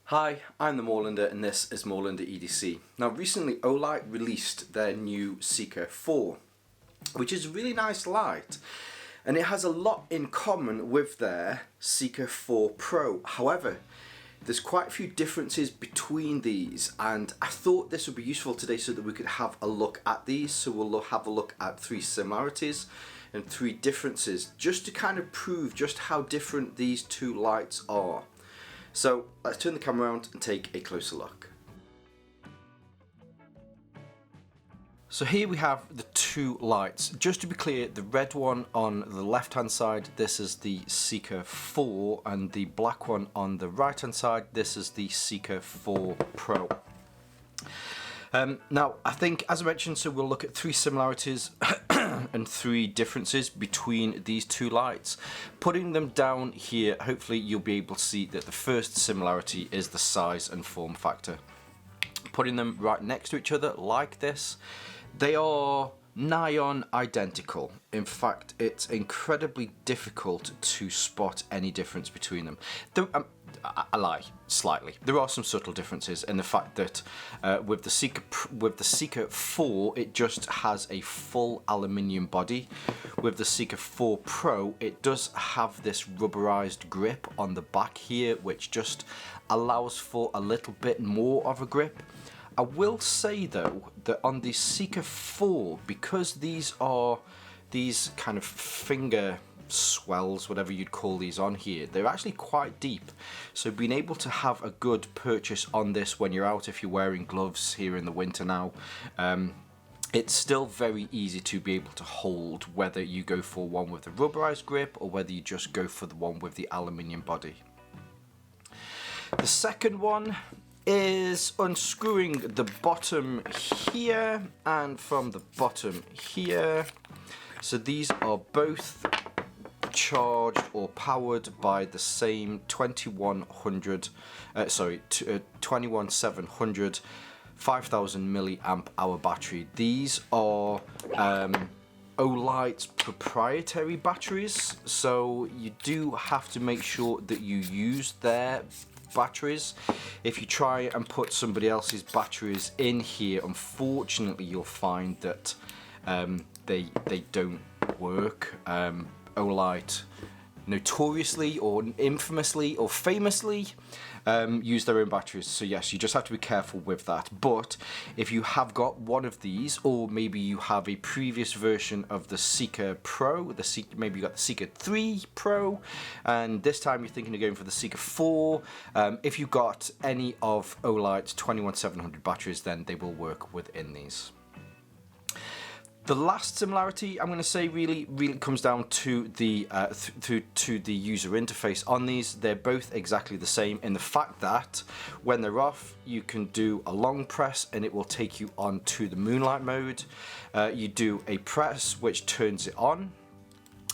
Hi, I'm the Moorlander and this is Moorlander EDC. Now recently Olight released their new Seeker 4, which is a really nice light, and it has a lot in common with their Seeker 4 Pro. However, there's quite a few differences between these, and I thought this would be useful today so that we could have a look at these. So we'll have a look at 3 similarities and 3 differences, just to kind of prove just how different these two lights are. So let's turn the camera around and take a closer look. So here we have the 2 lights. Just to be clear, the red one on the left hand side, this is the Seeker 4, and the black one on the right hand side, this is the Seeker 4 Pro. Now I think, as I mentioned, so we'll look at 3 similarities and 3 differences between these 2 lights. Putting them down here, hopefully you'll be able to see that the first similarity is the size and form factor. Putting them right next to each other like this, they are nigh on identical. In fact, it's incredibly difficult to spot any difference between them. I lie slightly. There are some subtle differences in the fact that with the Seeker 4, it just has a full aluminium body. With the Seeker 4 Pro, it does have this rubberized grip on the back here, which just allows for a little bit more of a grip. I will say though that on the Seeker 4, because these are these kind of finger swells, whatever you'd call these on here, they're actually quite deep, so being able to have a good purchase on this when you're out, if you're wearing gloves here in the winter now, it's still very easy to be able to hold, whether you go for one with the rubberized grip or whether you just go for the one with the aluminium body. The second one is unscrewing the bottom here and from the bottom here. So these are both charged or powered by the same 21700 5000 milliamp hour battery. These are Olight's proprietary batteries, so you do have to make sure that you use their batteries. If you try and put somebody else's batteries in here, unfortunately you'll find that they don't work. Olight notoriously or infamously or famously use their own batteries, so yes, you just have to be careful with that. But if you have got one of these, or maybe you have a previous version of the Seeker Pro, maybe you got the Seeker 3 Pro, and this time you're thinking of going for the Seeker 4, if you got any of Olight's 21700 batteries, then they will work within these. The last similarity I'm going to say really comes down to the to the user interface on these. They're both exactly the same in the fact that when they're off, you can do a long press and it will take you on to the moonlight mode. You do a press which turns it on.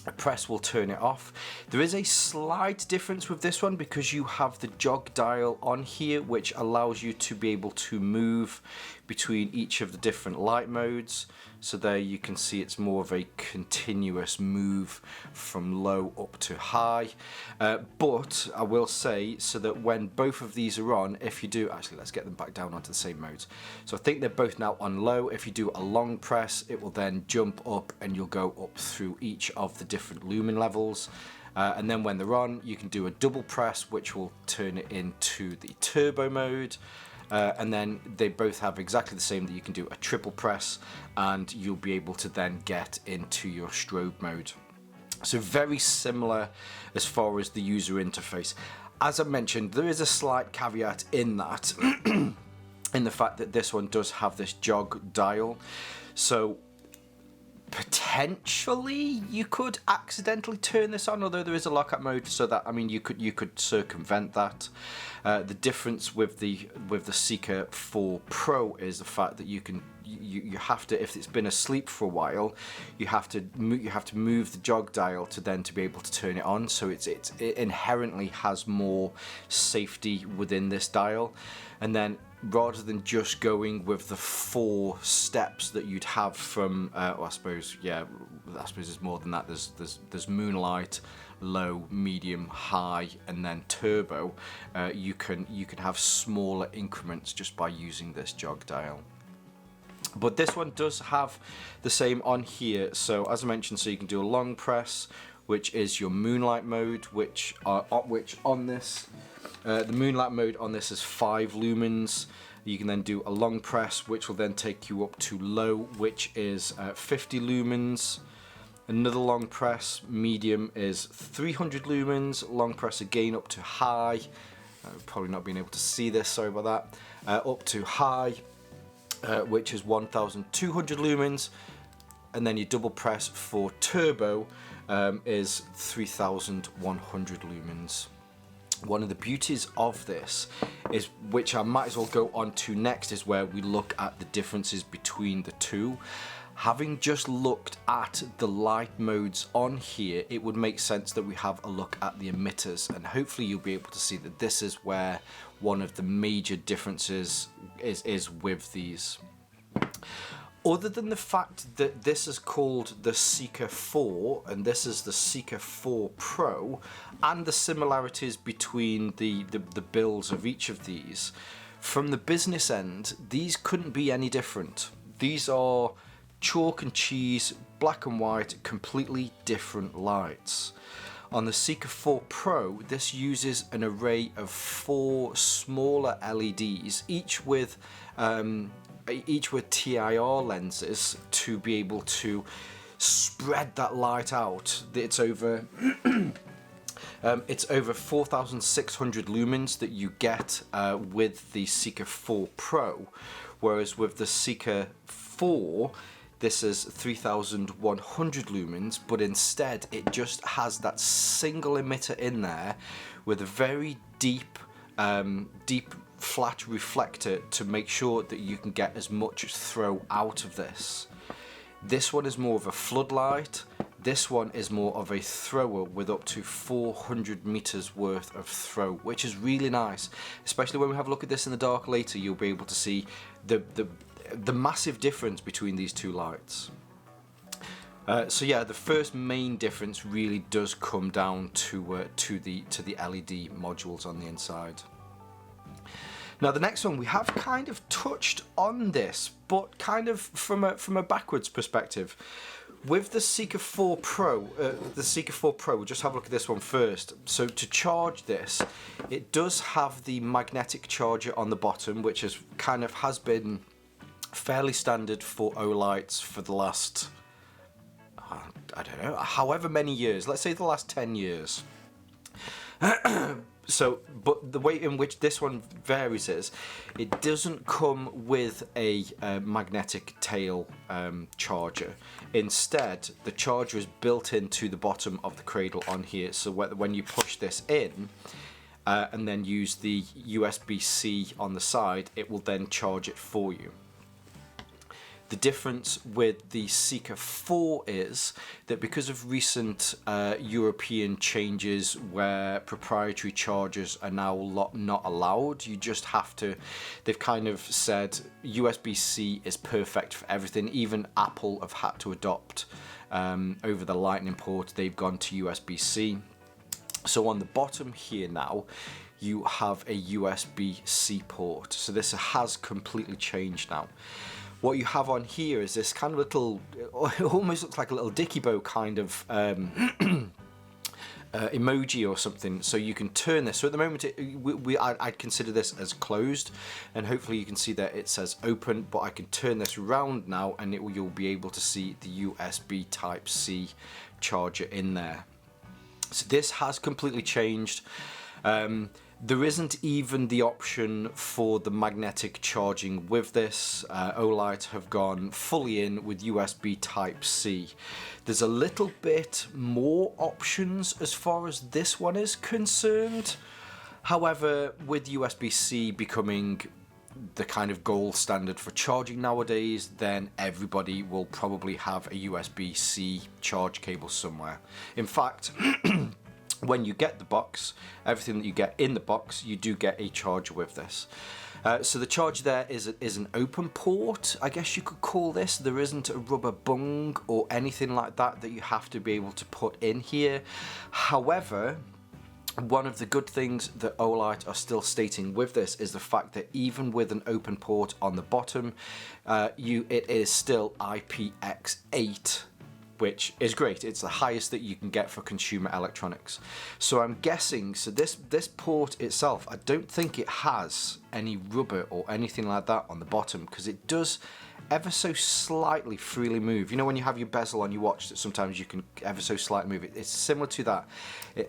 A press will turn it off. There is a slight difference with this one because you have the jog dial on here, which allows you to be able to move between each of the different light modes. So there you can see it's more of a continuous move from low up to high. But I will say, so that when both of these are on, if you do, actually let's get them back down onto the same modes. So I think they're both now on low. If you do a long press, it will then jump up and you'll go up through each of the different lumen levels. And then when they're on, you can do a double press, which will turn it into the turbo mode. And then they both have exactly the same, that you can do a triple press and you'll be able to then get into your strobe mode. So very similar as far as the user interface. As I mentioned, there is a slight caveat in that, in the fact that this one does have this jog dial. So potentially you could accidentally turn this on, although there is a lockout mode, so that, I mean, you could circumvent that. The difference with the Seeker 4 Pro is the fact that you can you have to, if it's been asleep for a while, you have to move the jog dial to be able to turn it on. So it inherently has more safety within this dial. And then rather than just going with the 4 steps that you'd have from, well, I suppose there's more than that. There's moonlight, low, medium, high, and then turbo. You can have smaller increments just by using this jog dial. But this one does have the same on here. So as I mentioned, so you can do a long press, which is your moonlight mode, which on this, the moonlight mode on this is 5 lumens. You can then do a long press, which will then take you up to low, which is 50 lumens. Another long press, medium, is 300 lumens. Long press again up to high. Probably not being able to see this, sorry about that. Up to high, which is 1200 lumens. And then your double press for turbo is 3100 lumens. One of the beauties of this is, which I might as well go on to next, is where we look at the differences between the two. Having just looked at the light modes on here, it would make sense that we have a look at the emitters, and hopefully you'll be able to see that this is where one of the major differences is with these. Other than the fact that this is called the Seeker 4 and this is the Seeker 4 Pro, and the similarities between the builds of each of these, from the business end, these couldn't be any different. These are chalk and cheese, black and white, completely different lights. On the Seeker 4 Pro, this uses an array of 4 smaller LEDs, each with TIR lenses to be able to spread that light out. It's over it's over 4,600 lumens that you get with the Seeker 4 Pro, whereas with the Seeker 4 this is 3,100 lumens, but instead it just has that single emitter in there with a very deep flat reflector to make sure that you can get as much throw out of this. This one is more of a floodlight. This one is more of a thrower with up to 400 meters worth of throw, which is really nice. Especially when we have a look at this in the dark later, you'll be able to see the massive difference between these two lights. So yeah, the first main difference really does come down to the LED modules on the inside. Now the next one, we have kind of touched on this, but kind of from a backwards perspective. With the Seeker 4 Pro, we'll just have a look at this one first. So to charge this, it does have the magnetic charger on the bottom, which has been fairly standard for Olights for the last, I don't know, however many years. Let's say the last 10 years. So, but the way in which this one varies is, it doesn't come with a magnetic tail charger. Instead, the charger is built into the bottom of the cradle on here. So when you push this in and then use the USB-C on the side, it will then charge it for you. The difference with the Seeker 4 is that because of recent European changes where proprietary chargers are now not allowed, you just have to, they've kind of said USB-C is perfect for everything. Even Apple have had to adopt over the Lightning port, they've gone to USB-C. So on the bottom here now, you have a USB-C port. So this has completely changed now. What you have on here is this kind of little, it almost looks like a little dicky bow kind of emoji or something. So you can turn this. So at the moment, I'd consider this as closed, and hopefully you can see that it says open. But I can turn this round now, and you'll be able to see the USB Type-C charger in there. So this has completely changed. There isn't even the option for the magnetic charging with this. Olight have gone fully in with USB Type-C. There's a little bit more options as far as this one is concerned. However, with USB-C becoming the kind of gold standard for charging nowadays, then everybody will probably have a USB-C charge cable somewhere. In fact, when you get the box, everything that you get in the box, you do get a charger with this. So the charger there is an open port, I guess you could call this. There isn't a rubber bung or anything like that you have to be able to put in here. However, one of the good things that Olight are still stating with this is the fact that even with an open port on the bottom, it is still IPX8, which is great. It's the highest that you can get for consumer electronics. So I'm guessing, so this port itself, I don't think it has any rubber or anything like that on the bottom, because it does ever so slightly freely move. You know when you have your bezel on your watch that sometimes you can ever so slightly move it? It's similar to that.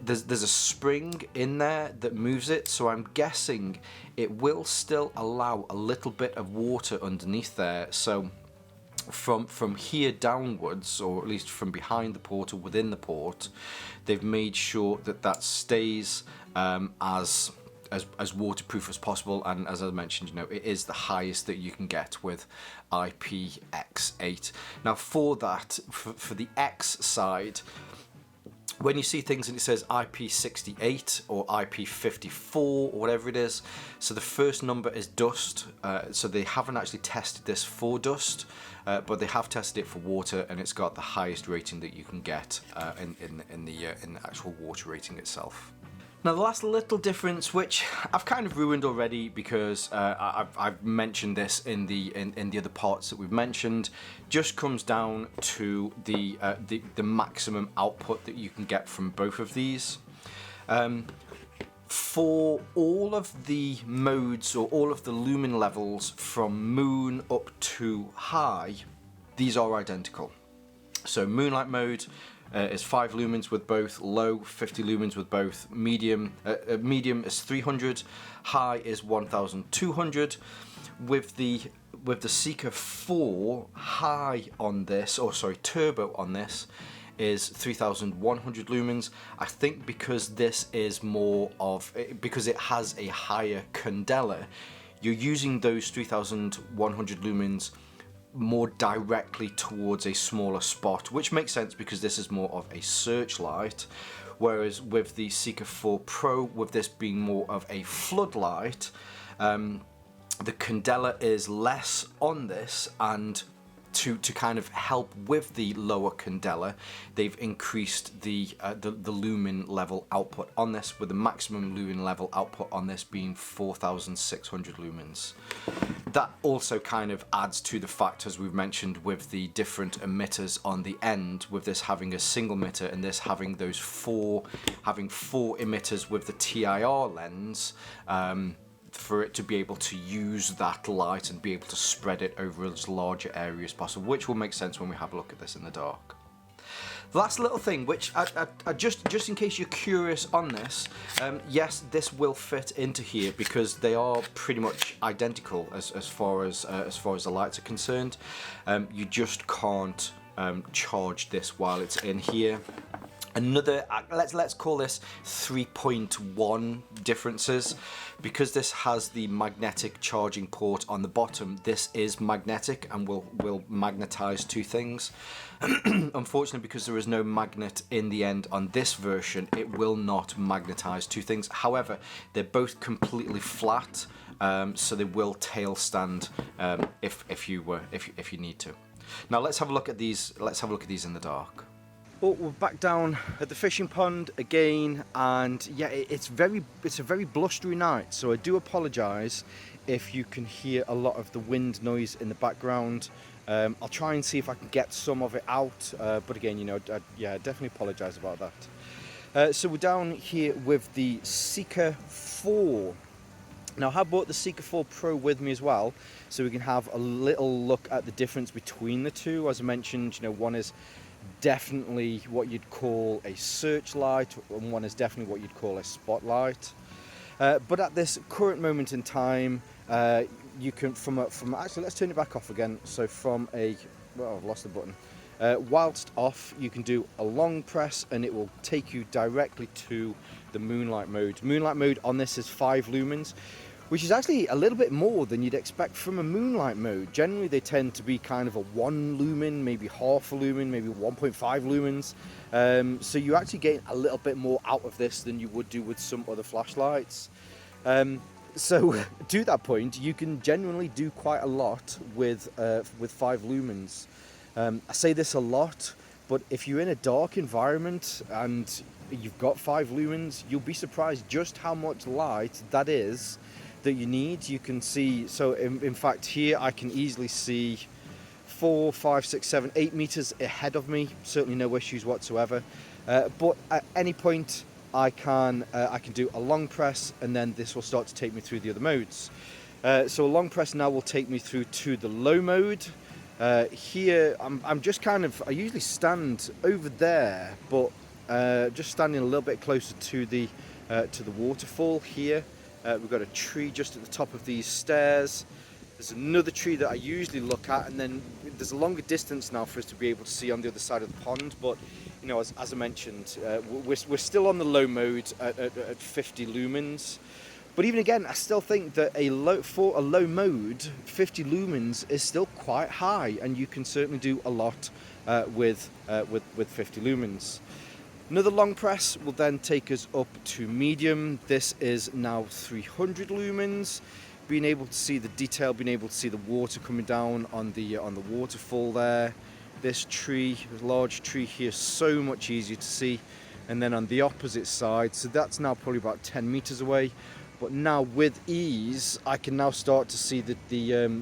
There's a spring in there that moves it, so I'm guessing it will still allow a little bit of water underneath there. So from here downwards, or at least from behind the port or within the port, they've made sure that stays as waterproof as possible, and as I mentioned, you know, it is the highest that you can get with IPX8. Now for that, for the X side, when you see things and it says IP68 or IP54 or whatever it is, so the first number is dust, so they haven't actually tested this for dust, but they have tested it for water, and it's got the highest rating that you can get in the actual water rating itself. Now the last little difference, which I've kind of ruined already because I've mentioned this in the other parts that we've mentioned, just comes down to the maximum output that you can get from both of these. For all of the modes or all of the lumen levels from moon up to high, these are identical. So moonlight mode is 5 lumens with both, low 50 lumens with both, medium is 300, high is 1200. With the Seeker 4, high on this, or sorry, turbo on this, is 3100 lumens. I think because this is more of, because it has a higher candela, you're using those 3100 lumens more directly towards a smaller spot, which makes sense because this is more of a searchlight, whereas with the Seeker 4 Pro, with this being more of a floodlight, the candela is less on this, and to kind of help with the lower candela, they've increased the lumen level output on this, with the maximum lumen level output on this being 4600 lumens. That also kind of adds to the fact, as we've mentioned, with the different emitters on the end, with this having a single emitter and this having those four emitters with the TIR lens, for it to be able to use that light and be able to spread it over as larger area as possible, which will make sense when we have a look at this in the dark. The last little thing, which I just in case you're curious on this, yes, this will fit into here because they are pretty much identical as far as the lights are concerned. You just can't charge this while it's in here. Another, let's call this 3.1 differences. Because this has the magnetic charging port on the bottom, this is magnetic and will magnetize two things. Unfortunately, because there is no magnet in the end on this version, it will not magnetize two things. However, they're both completely flat, so they will tail stand if you need to. Now let's have a look at these. Let's have a look at these in the dark. Well, we're back down at the fishing pond again, and yeah, it's a very blustery night, so I do apologise if you can hear a lot of the wind noise in the background. I'll try and see if I can get some of it out, but again, you know, I definitely apologise about that. So we're down here with the Seeker 4. Now, I have brought the Seeker 4 Pro with me as well, so we can have a little look at the difference between the two. As I mentioned, you know, one is definitely what you'd call a searchlight, and one is definitely what you'd call a spotlight. But at this current moment in time, you can actually, let's turn it back off again. So from I've lost the button. Whilst off, you can do a long press and it will take you directly to the moonlight mode. Moonlight mode on this is 5 lumens, which is actually a little bit more than you'd expect from a moonlight mode. Generally they tend to be kind of a 1 lumen, maybe half a lumen, maybe 1.5 lumens. So you actually get a little bit more out of this than you would do with some other flashlights. So to that point, you can genuinely do quite a lot with 5 lumens. I say this a lot, but if you're in a dark environment and you've got 5 lumens, you'll be surprised just how much light that is that you need. You can see, so in fact here I can easily see 4, 5, 6, 7, 8 meters ahead of me. Certainly no issues whatsoever. But at any point I can do a long press, and then this will start to take me through the other modes. So a long press now will take me through to the low mode. Here I'm just kind of, I usually stand over there, but just standing a little bit closer to the waterfall here. We've got a tree just at the top of these stairs. There's another tree that I usually look at, and then there's a longer distance now for us to be able to see on the other side of the pond. But you know, as I mentioned, we're still on the low mode at 50 lumens. But even again, I still think that for a low mode, 50 lumens is still quite high, and you can certainly do a lot with 50 lumens. Another long press will then take us up to medium. This is now 300 lumens. Being able to see the detail, being able to see the water coming down on the waterfall there. This tree, this large tree here, so much easier to see. And then on the opposite side, so that's now probably about 10 meters away. But now with ease, I can now start to see the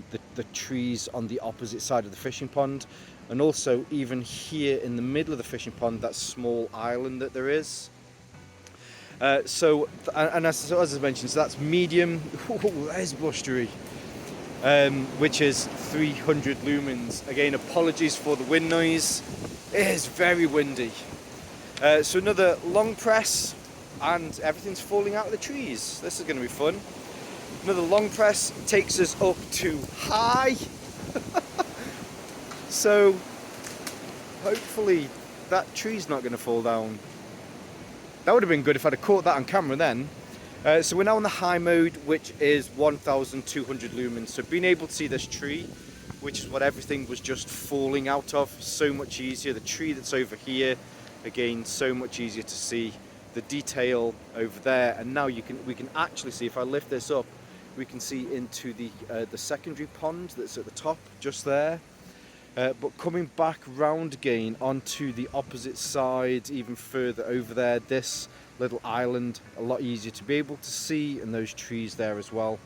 trees on the opposite side of the fishing pond. And also even here in the middle of the fishing pond, that small island that there is. As I mentioned, so that's medium. Ooh, there's blustery, which is 300 lumens. Again, apologies for the wind noise. It is very windy. So another long press, and everything's falling out of the trees. This is going to be fun. Another long press takes us up to high. So hopefully that tree's not going to fall down. That would have been good if I'd have caught that on camera then. So we're now on the high mode, which is 1200 lumens. So being able to see this tree, which is what everything was just falling out of, so much easier. The tree that's over here, again, so much easier to see. The detail over there, and now we can actually see, if I lift this up, we can see into the secondary pond that's at the top, just there. But coming back round again onto the opposite side, even further over there, this little island, a lot easier to be able to see, and those trees there as well.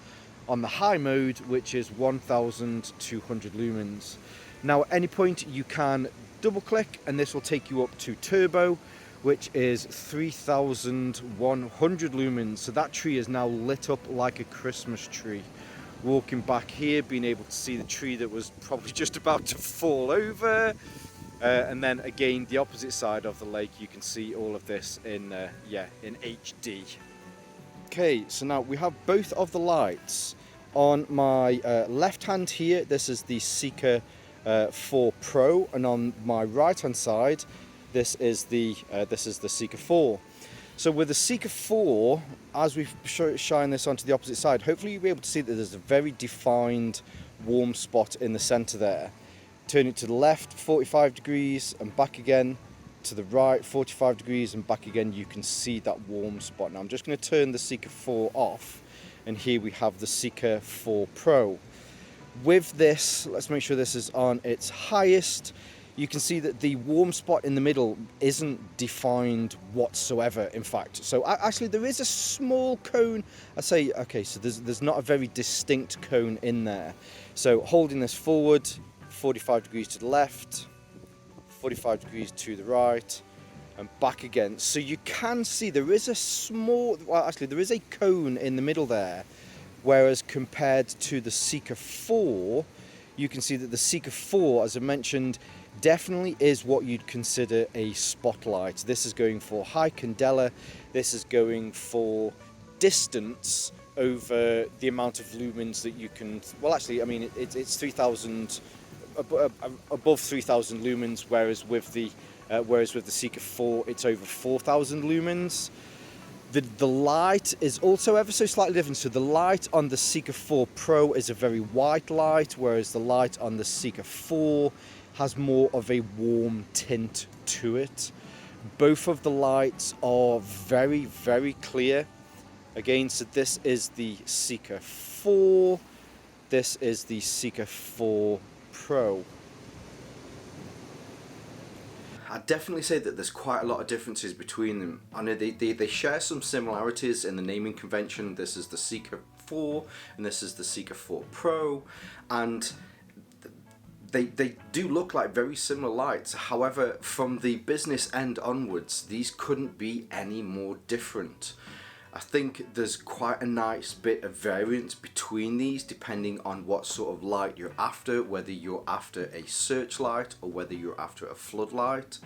On the high mode, which is 1200 lumens. Now at any point you can double click, and this will take you up to turbo, which is 3100 lumens. So that tree is now lit up like a Christmas tree. Walking back here, being able to see the tree that was probably just about to fall over. And then again, the opposite side of the lake, you can see all of this in HD. Okay, so now we have both of the lights on my left hand here. This is the Seeker 4 Pro, and on my right hand side, this is the Seeker 4. So with the Seeker 4, as we shine this onto the opposite side, hopefully you'll be able to see that there's a very defined warm spot in the center there. Turn it to the left 45 degrees and back again, to the right 45 degrees and back again, you can see that warm spot. Now I'm just going to turn the Seeker 4 off, and here we have the Seeker 4 Pro. With this, let's make sure this is on its highest. You can see that the warm spot in the middle isn't defined whatsoever, in fact. So actually there is a small cone. I say, okay, so there's not a very distinct cone in there. So holding this forward, 45 degrees to the left, 45 degrees to the right, and back again. So you can see there is a small, well actually there is a cone in the middle there, whereas compared to the Seeker 4, you can see that the Seeker 4, as I mentioned, definitely is what you'd consider a spotlight. This is going for high candela. This is going for distance over the amount of lumens that you can, well actually, I mean, it's 3,000, above 3,000 lumens, whereas with the Seeker 4, it's over 4,000 lumens. The light is also ever so slightly different. So the light on the Seeker 4 Pro is a very white light, whereas the light on the Seeker 4 has more of a warm tint to it. Both of the lights are very, very clear. Again, so this is the Seeker 4, this is the Seeker 4 Pro. I'd definitely say that there's quite a lot of differences between them. I know they share some similarities in the naming convention. This is the Seeker 4 and this is the Seeker 4 Pro, and they do look like very similar lights. However, from the business end onwards, these couldn't be any more different. I think there's quite a nice bit of variance between these depending on what sort of light you're after, whether you're after a searchlight or whether you're after a floodlight,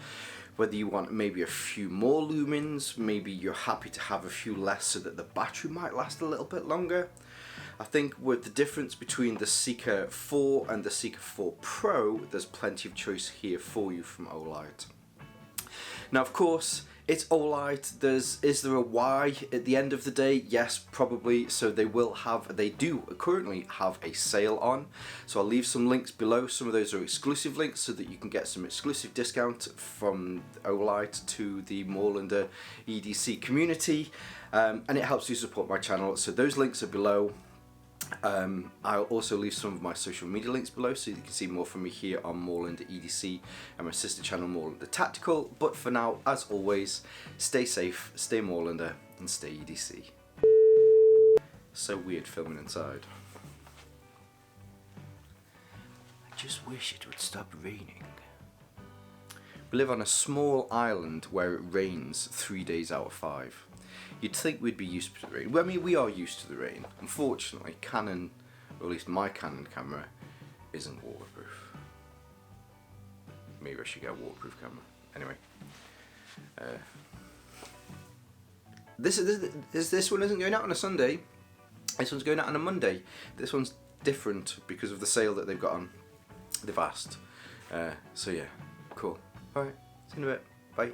whether you want maybe a few more lumens, maybe you're happy to have a few less so that the battery might last a little bit longer. I think with the difference between the Seeker 4 and the Seeker 4 Pro, there's plenty of choice here for you from Olight. Now, of course, it's Olight. Is there a why at the end of the day? Yes, probably. So they do currently have a sale on. So I'll leave some links below. Some of those are exclusive links so that you can get some exclusive discount from Olight to the Moorlander EDC community. And it helps you support my channel. So those links are below. I'll also leave some of my social media links below so you can see more from me here on Moorlander EDC and my sister channel Moorlander Tactical. But for now, as always, stay safe, stay Moorlander and stay EDC. So weird filming inside. I just wish it would stop raining. We live on a small island where it rains 3 days out of 5. You'd think we'd be used to the rain. Well, I mean, we are used to the rain. Unfortunately, Canon, or at least my Canon camera, isn't waterproof. Maybe I should get a waterproof camera. Anyway. This one isn't going out on a Sunday. This one's going out on a Monday. This one's different because of the sale that they've got on. They've asked. So yeah, cool. Alright, see you in a bit. Bye.